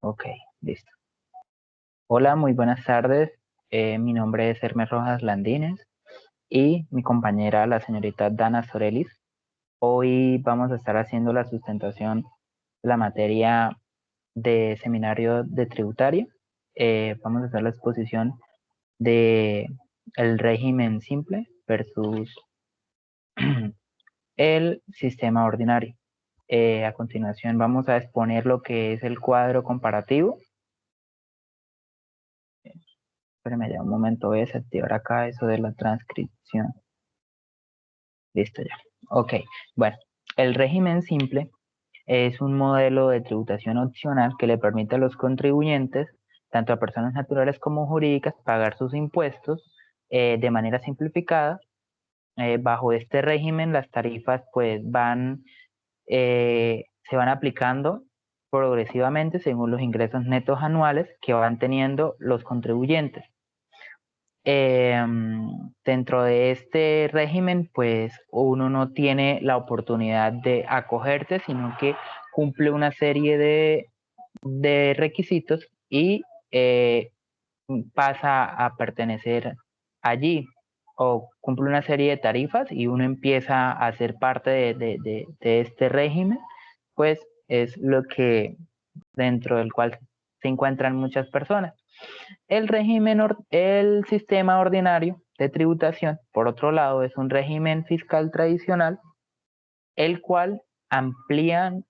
Ok, listo. Hola, muy buenas tardes. Mi nombre es Hermes Rojas Landines y mi compañera, la señorita Dana Sorelis. Hoy vamos a estar haciendo la sustentación de la materia de seminario de tributario. Vamos a hacer la exposición de el régimen simple versus el sistema ordinario. A continuación vamos a exponer lo que es el cuadro comparativo. Espérenme ya un momento, voy a desactivar acá eso de la transcripción. Listo ya. Ok, bueno, el régimen simple es un modelo de tributación opcional que le permite a los contribuyentes, tanto a personas naturales como jurídicas, pagar sus impuestos de manera simplificada. Bajo este régimen, las tarifas pues se van aplicando progresivamente según los ingresos netos anuales que van teniendo los contribuyentes. Dentro de este régimen, pues uno no tiene la oportunidad de acogerse, sino que cumple una serie de requisitos y pasa a pertenecer allí o cumple una serie de tarifas y uno empieza a ser parte de este régimen, pues es lo que dentro del cual se encuentran muchas personas. El sistema ordinario de tributación, por otro lado, es un régimen fiscal tradicional, el cual aplican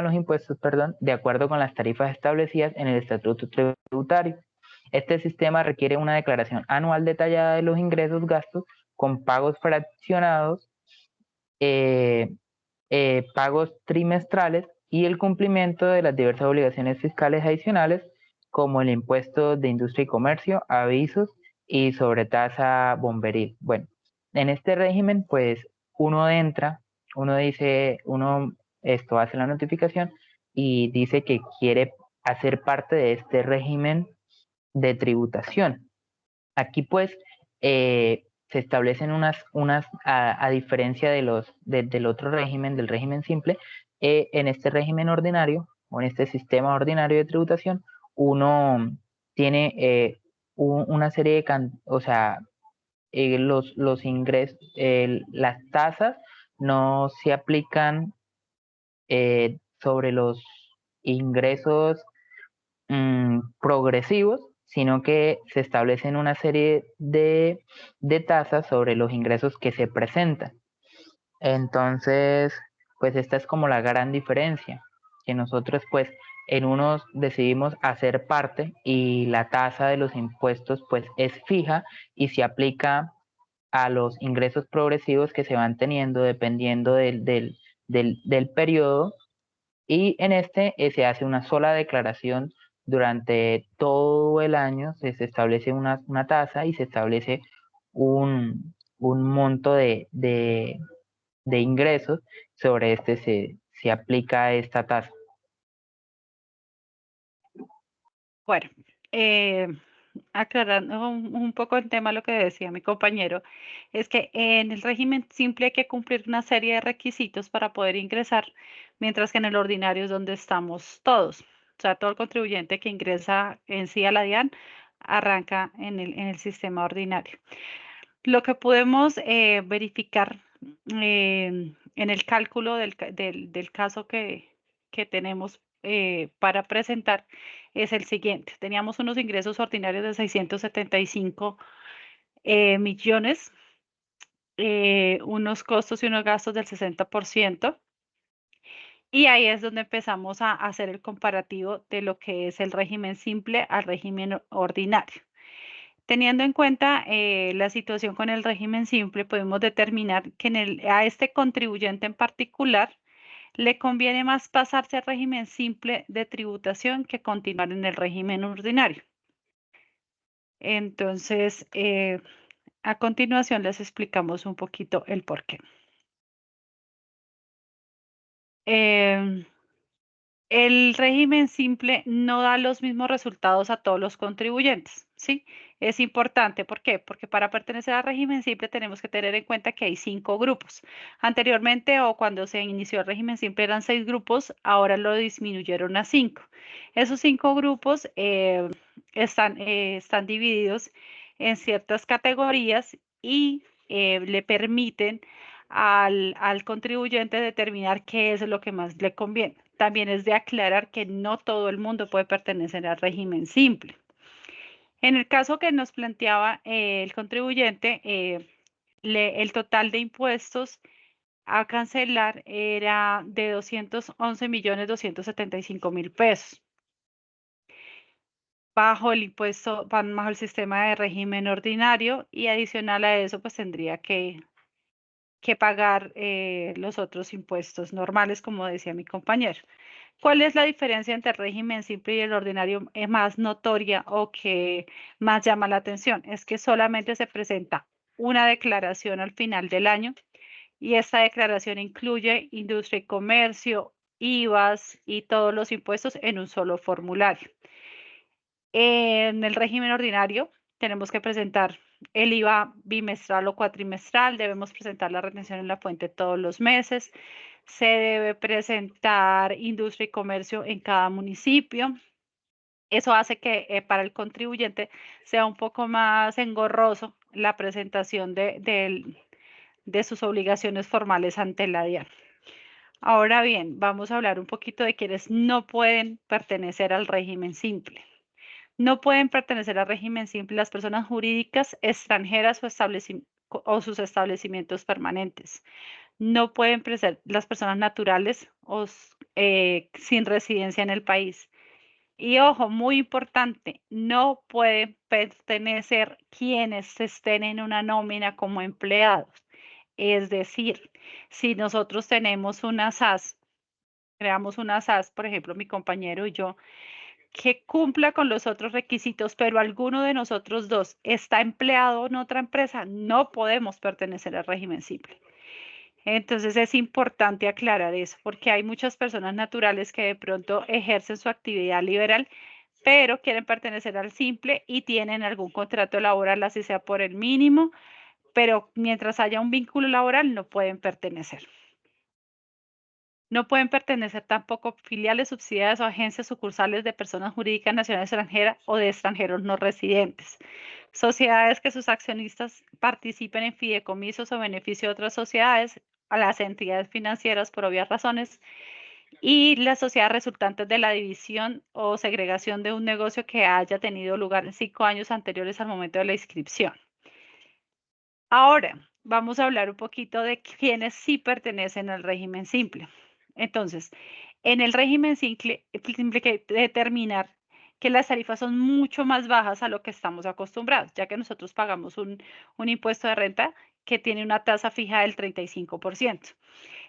los impuestos, perdón, de acuerdo con las tarifas establecidas en el estatuto tributario. Este sistema requiere una declaración anual detallada de los ingresos, gastos, con pagos fraccionados, eh, pagos trimestrales y el cumplimiento de las diversas obligaciones fiscales adicionales, como el impuesto de industria y comercio, avisos y sobretasa bomberil. Bueno, en este régimen, pues uno entra, uno dice, uno esto hace la notificación y dice que quiere hacer parte de este régimen de tributación. Aquí pues se establecen a diferencia del otro régimen, del régimen simple, en este régimen ordinario o en este sistema ordinario de tributación, uno tiene una serie o sea, los ingresos, las tasas no se aplican sobre los ingresos progresivos, sino que se establecen una serie de tasas sobre los ingresos que se presentan. Entonces, pues esta es como la gran diferencia, que nosotros pues en unos decidimos hacer parte y la tasa de los impuestos pues es fija y se aplica a los ingresos progresivos que se van teniendo dependiendo del periodo, y en este se hace una sola declaración durante todo el año, se establece una tasa y se establece un monto de ingresos, sobre este se aplica esta tasa. Bueno, eh, aclarando un poco el tema, lo que decía mi compañero, es que en el régimen simple hay que cumplir una serie de requisitos para poder ingresar, mientras que en el ordinario es donde estamos todos. O sea, todo el contribuyente que ingresa en sí a la DIAN arranca en el sistema ordinario. Lo que podemos verificar en el cálculo del caso que tenemos para presentar es el siguiente. Teníamos unos ingresos ordinarios de 675 millones, unos costos y unos gastos del 60%. Y ahí es donde empezamos a hacer el comparativo de lo que es el régimen simple al régimen ordinario. Teniendo en cuenta la situación con el régimen simple, podemos determinar que a este contribuyente en particular le conviene más pasarse al régimen simple de tributación que continuar en el régimen ordinario. Entonces, a continuación les explicamos un poquito el porqué. Em, El régimen simple no da los mismos resultados a todos los contribuyentes, ¿sí? Es importante, ¿por qué? Porque para pertenecer al régimen simple tenemos que tener en cuenta que hay 5 grupos. Anteriormente o cuando se inició el régimen simple eran 6 grupos, ahora lo disminuyeron a 5. Esos 5 grupos están divididos en ciertas categorías y le permiten al contribuyente determinar qué es lo que más le conviene. También es de aclarar que no todo el mundo puede pertenecer al régimen simple. En el caso que nos planteaba el contribuyente, el total de impuestos a cancelar era de 211.275.000 pesos. Bajo el impuesto, bajo el sistema de régimen ordinario y adicional a eso, pues tendría que pagar los otros impuestos normales, como decía mi compañero. ¿Cuál es la diferencia entre el régimen simple y el ordinario más notoria o que más llama la atención? Es que solamente se presenta una declaración al final del año y esta declaración incluye industria y comercio, IVAs y todos los impuestos en un solo formulario. En el régimen ordinario tenemos que presentar el IVA bimestral o cuatrimestral, debemos presentar la retención en la fuente todos los meses, se debe presentar industria y comercio en cada municipio. Eso hace que para el contribuyente sea un poco más engorroso la presentación de sus obligaciones formales ante la DIAN. Ahora bien, vamos a hablar un poquito de quienes no pueden pertenecer al régimen simple. No pueden pertenecer al régimen simple las personas jurídicas extranjeras o sus establecimientos permanentes. No pueden ser las personas naturales o sin residencia en el país. Y ojo, muy importante, no pueden pertenecer quienes estén en una nómina como empleados. Es decir, si nosotros tenemos una SAS, creamos una SAS, por ejemplo, mi compañero y yo, que cumpla con los otros requisitos, pero alguno de nosotros dos está empleado en otra empresa, no podemos pertenecer al régimen simple. Entonces es importante aclarar eso, porque hay muchas personas naturales que de pronto ejercen su actividad liberal, pero quieren pertenecer al simple y tienen algún contrato laboral, así sea por el mínimo, pero mientras haya un vínculo laboral no pueden pertenecer. No pueden pertenecer tampoco filiales, subsidiarias o agencias sucursales de personas jurídicas nacionales extranjeras o de extranjeros no residentes. Sociedades que sus accionistas participen en fideicomisos o beneficio de otras sociedades, a las entidades financieras por obvias razones, y las sociedades resultantes de la división o segregación de un negocio que haya tenido lugar en 5 años anteriores al momento de la inscripción. Ahora, vamos a hablar un poquito de quienes sí pertenecen al régimen simple. Entonces, en el régimen simple hay que determinar que las tarifas son mucho más bajas a lo que estamos acostumbrados, ya que nosotros pagamos un impuesto de renta que tiene una tasa fija del 35%.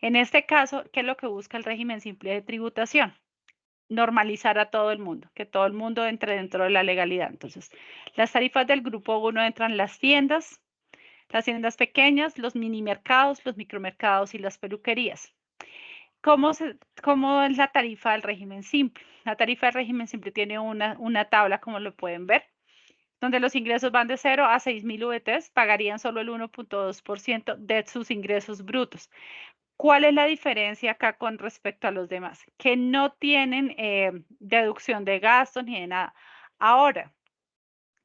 En este caso, ¿qué es lo que busca el régimen simple de tributación? Normalizar a todo el mundo, que todo el mundo entre dentro de la legalidad. Entonces, las tarifas del grupo 1 entran las tiendas pequeñas, los mini mercados, los micromercados y las peluquerías. ¿Cómo es la tarifa del régimen simple? La tarifa del régimen simple tiene una tabla, como lo pueden ver, donde los ingresos van de 0 a 6.000 VTs, pagarían solo el 1.2% de sus ingresos brutos. ¿Cuál es la diferencia acá con respecto a los demás? Que no tienen deducción de gastos ni de nada. Ahora,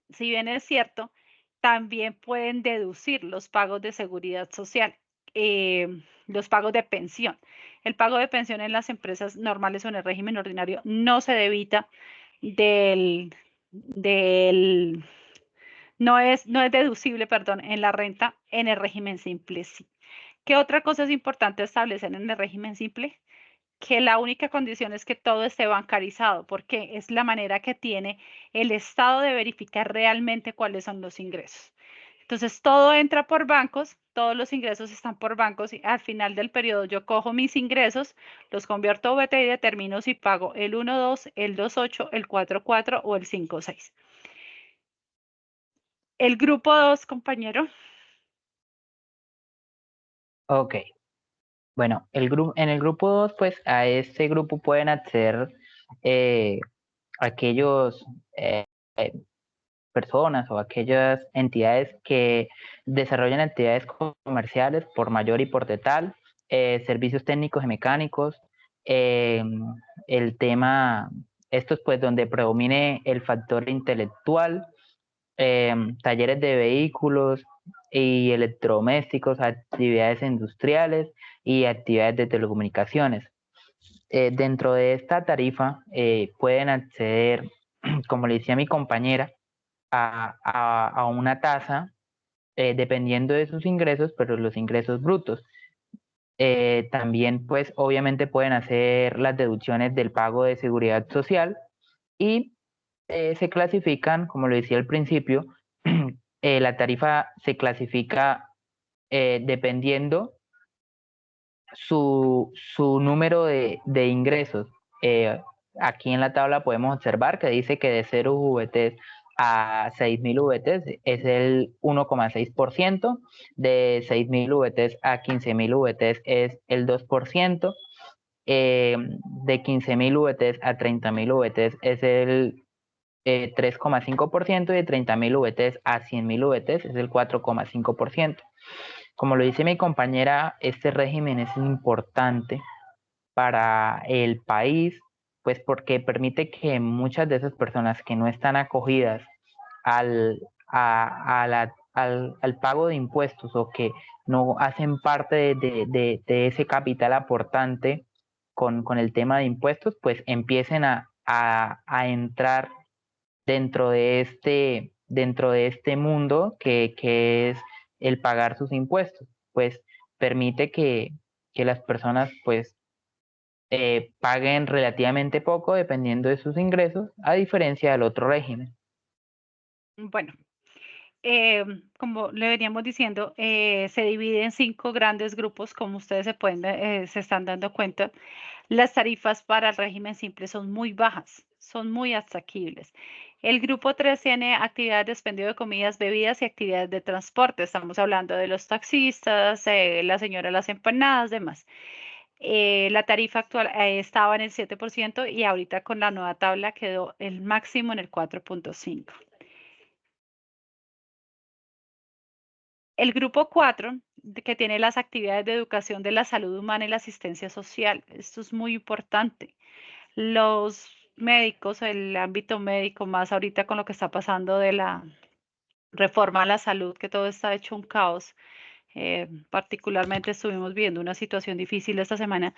si bien es cierto, también pueden deducir los pagos de seguridad social, los pagos de pensión. El pago de pensión en las empresas normales o en el régimen ordinario no se debita del, del no es deducible, perdón, en la renta, en el régimen simple sí. ¿Qué otra cosa es importante establecer en el régimen simple? Que la única condición es que todo esté bancarizado, porque es la manera que tiene el Estado de verificar realmente cuáles son los ingresos. Entonces, todo entra por bancos, todos los ingresos están por bancos y al final del periodo yo cojo mis ingresos, los convierto a VT y determino si pago el 1.2, el 2.8, el 4.4 o el 5.6. El grupo 2, compañero. Ok. Bueno, en el grupo 2, pues a este grupo pueden acceder eh, aquellos eh, eh, personas o aquellas entidades que desarrollan actividades comerciales por mayor y por tal, servicios técnicos y mecánicos, eh, el tema, estos pues donde predomine el factor intelectual, talleres de vehículos y electrodomésticos, actividades industriales y actividades de telecomunicaciones. Dentro de esta tarifa pueden acceder, como le decía mi compañera, a una tasa dependiendo de sus ingresos, pero los ingresos brutos. También, pues, obviamente pueden hacer las deducciones del pago de seguridad social y se clasifican, como lo decía al principio, la tarifa se clasifica dependiendo su número de ingresos. Eh, Aquí en la tabla podemos observar que dice que de 0 VTs a 6.000 VTs es el 1,6%, de 6.000 VTs a 15.000 VTs es el 2%, de 15.000 VTs a 30.000 VTs es el 3,5% y de 30.000 VTs a 100.000 VTs es el 4,5%. Como lo dice mi compañera, este régimen es importante para el país, pues porque permite que muchas de esas personas que no están acogidas al, al pago de impuestos o que no hacen parte de ese capital aportante con el tema de impuestos, pues empiecen a entrar dentro de este mundo que es el pagar sus impuestos, pues permite que las personas pues paguen relativamente poco dependiendo de sus ingresos, a diferencia del otro régimen. Bueno, como le veníamos diciendo, se divide en 5 grandes grupos, como ustedes se están dando cuenta. Las tarifas para el régimen simple son muy bajas, son muy asequibles. El grupo 3 tiene actividades de expendio de comidas, bebidas y actividades de transporte. Estamos hablando de los taxistas, la señora de las empanadas, demás. La tarifa actual estaba en el 7% y ahorita con la nueva tabla quedó el máximo en el 4,5%. El grupo 4, que tiene las actividades de educación de la salud humana y la asistencia social. Esto es muy importante. Los médicos, el ámbito médico, más ahorita con lo que está pasando de la reforma a la salud, que todo está hecho un caos. Particularmente estuvimos viendo una situación difícil esta semana.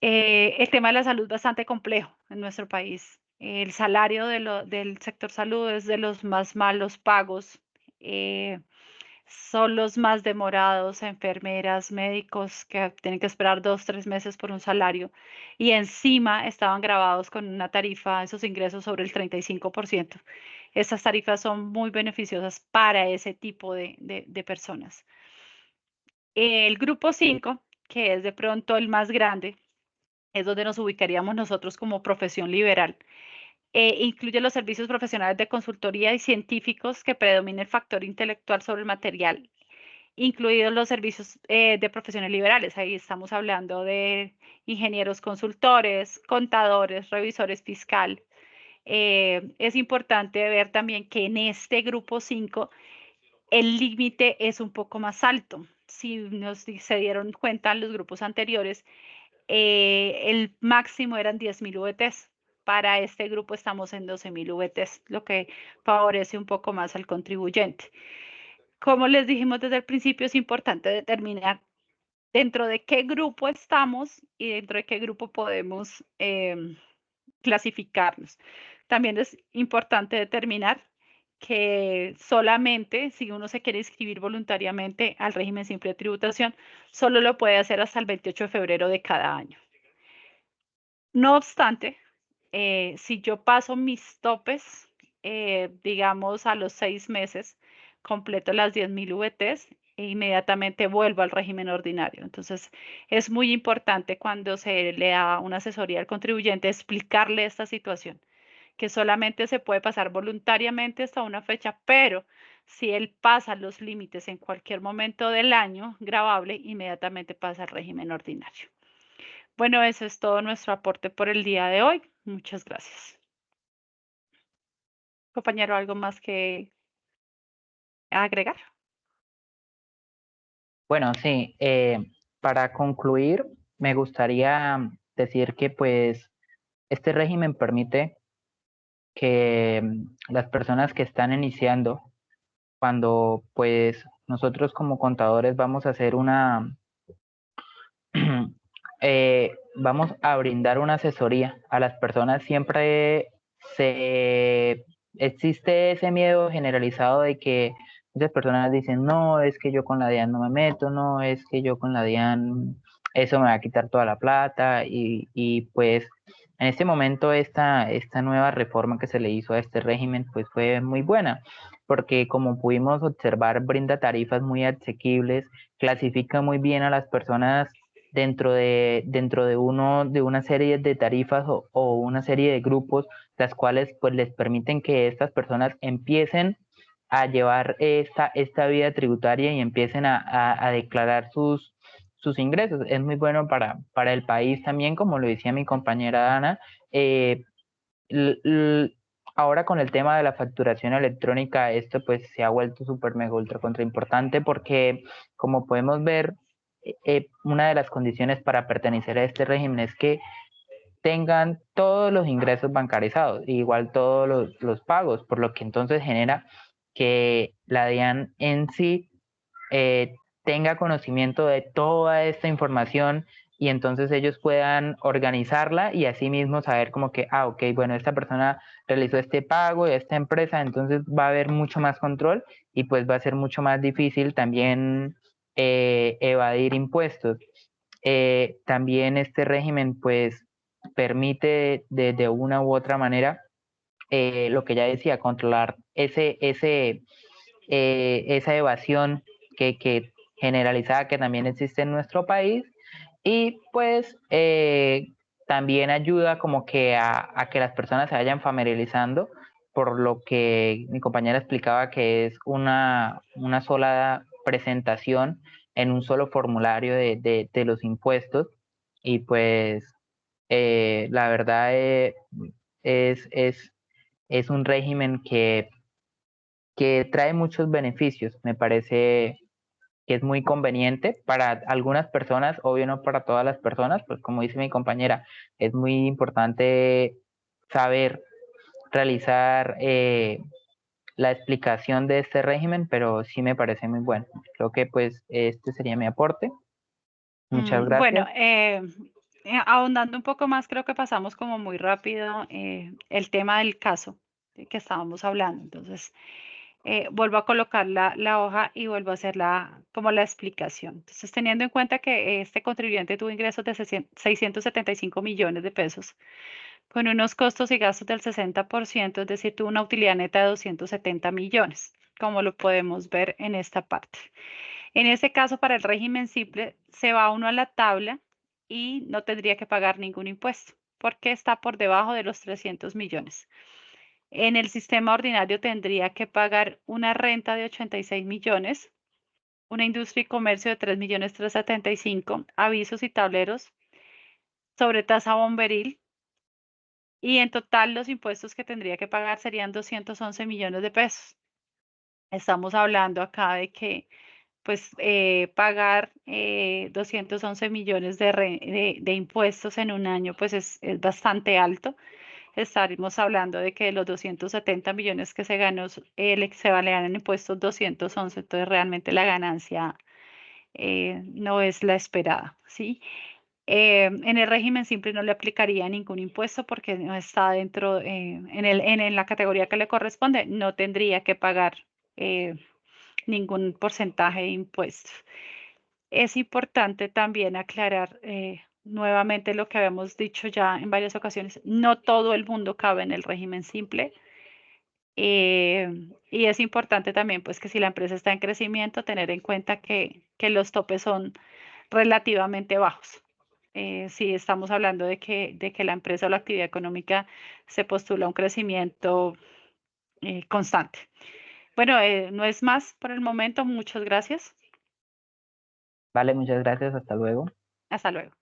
El tema de la salud es bastante complejo en nuestro país. El salario del sector salud es de los más malos pagos. eh, Son los más demorados, enfermeras, médicos que tienen que esperar 2, 3 meses por un salario y encima estaban grabados con una tarifa, esos ingresos sobre el 35%. Esas tarifas son muy beneficiosas para ese tipo de personas. El grupo 5, que es de pronto el más grande, es donde nos ubicaríamos nosotros como profesión liberal. Incluye los servicios profesionales de consultoría y científicos que predomina el factor intelectual sobre el material, incluidos los servicios de profesiones liberales. Ahí estamos hablando de ingenieros consultores, contadores, revisores fiscal. Es importante ver también que en este grupo 5 el límite es un poco más alto. Si se dieron cuenta en los grupos anteriores, el máximo eran 10.000 VTs. Para este grupo estamos en 12.000 VTs, lo que favorece un poco más al contribuyente. Como les dijimos desde el principio, es importante determinar dentro de qué grupo estamos y dentro de qué grupo podemos clasificarnos. También es importante determinar que solamente si uno se quiere inscribir voluntariamente al régimen simple de tributación, solo lo puede hacer hasta el 28 de febrero de cada año. No obstante, si yo paso mis topes, digamos a los 6 meses, completo las 10.000 VTs e inmediatamente vuelvo al régimen ordinario. Entonces, es muy importante cuando se le da una asesoría al contribuyente explicarle esta situación, que solamente se puede pasar voluntariamente hasta una fecha, pero Si él pasa los límites en cualquier momento del año gravable, inmediatamente pasa al régimen ordinario. Bueno, eso es todo nuestro aporte por el día de hoy. Muchas gracias. Compañero, ¿algo más que agregar? Bueno, sí, para concluir, me gustaría decir que pues este régimen permite que las personas que están iniciando, cuando pues nosotros como contadores vamos a hacer vamos a brindar una asesoría a las personas, siempre existe ese miedo generalizado de que muchas personas dicen, no, es que yo con la DIAN no me meto, no, es que yo con la DIAN eso me va a quitar toda la plata y pues en este momento esta nueva reforma que se le hizo a este régimen pues fue muy buena porque como pudimos observar brinda tarifas muy asequibles, clasifica muy bien a las personas dentro de una serie de tarifas o una serie de grupos, las cuales pues les permiten que estas personas empiecen a llevar esta vida tributaria y empiecen a declarar sus ingresos. Es muy bueno para el país también, como lo decía mi compañera Ana. eh, Ahora con el tema de la facturación electrónica, esto pues se ha vuelto súper mega ultra contra importante porque como podemos ver, una de las condiciones para pertenecer a este régimen es que tengan todos los ingresos bancarizados, igual todos los pagos, por lo que entonces genera que la DIAN en sí eh, tenga conocimiento de toda esta información y entonces ellos puedan organizarla y así mismo saber como que, ok, bueno, esta persona realizó este pago de esta empresa, entonces va a haber mucho más control y pues va a ser mucho más difícil también evadir impuestos. También este régimen pues permite de una u otra manera, lo que ya decía, controlar esa evasión que generalizada que también existe en nuestro país y pues también ayuda como que a que las personas se vayan familiarizando, por lo que mi compañera explicaba que es una sola presentación en un solo formulario de los impuestos y pues la verdad es, es, es un régimen que trae muchos beneficios. Me parece que es muy conveniente para algunas personas, obvio no para todas las personas, pues como dice mi compañera, es muy importante saber realizar la explicación de este régimen, pero sí me parece muy bueno. Creo que pues este sería mi aporte. Muchas Bueno, gracias. ahondando un poco más, creo que pasamos como muy rápido el tema del caso que estábamos hablando. Entonces, vuelvo a colocar la hoja y vuelvo a hacer como la explicación. Entonces, teniendo en cuenta que este contribuyente tuvo ingresos de 675 millones de pesos, con unos costos y gastos del 60%, es decir, tuvo una utilidad neta de 270 millones, como lo podemos ver en esta parte. En este caso, para el régimen simple, se va uno a la tabla y no tendría que pagar ningún impuesto porque está por debajo de los 300 millones. En el sistema ordinario tendría que pagar una renta de 86 millones, una industria y comercio de 3 millones 375, avisos y tableros sobre tasa bomberil y en total los impuestos que tendría que pagar serían 211 millones de pesos. Estamos hablando acá de que pues pagar 211 millones de impuestos en un año, pues es bastante alto. Estaremos hablando de que de los 270 millones que se ganó, se valean en impuestos 211, entonces realmente la ganancia no es la esperada, ¿sí? En el régimen simple no le aplicaría ningún impuesto porque no está dentro, en la categoría que le corresponde, no tendría que pagar eh, ningún porcentaje de impuestos. Es importante también aclarar nuevamente lo que habíamos dicho ya en varias ocasiones. No todo el mundo cabe en el régimen simple. Y es importante también, pues, que si la empresa está en crecimiento, tener en cuenta que los topes son relativamente bajos. Si estamos hablando de que la empresa o la actividad económica se postula a un crecimiento constante. Bueno, no es más por el momento. Muchas gracias. Vale, muchas gracias, hasta luego. Hasta luego.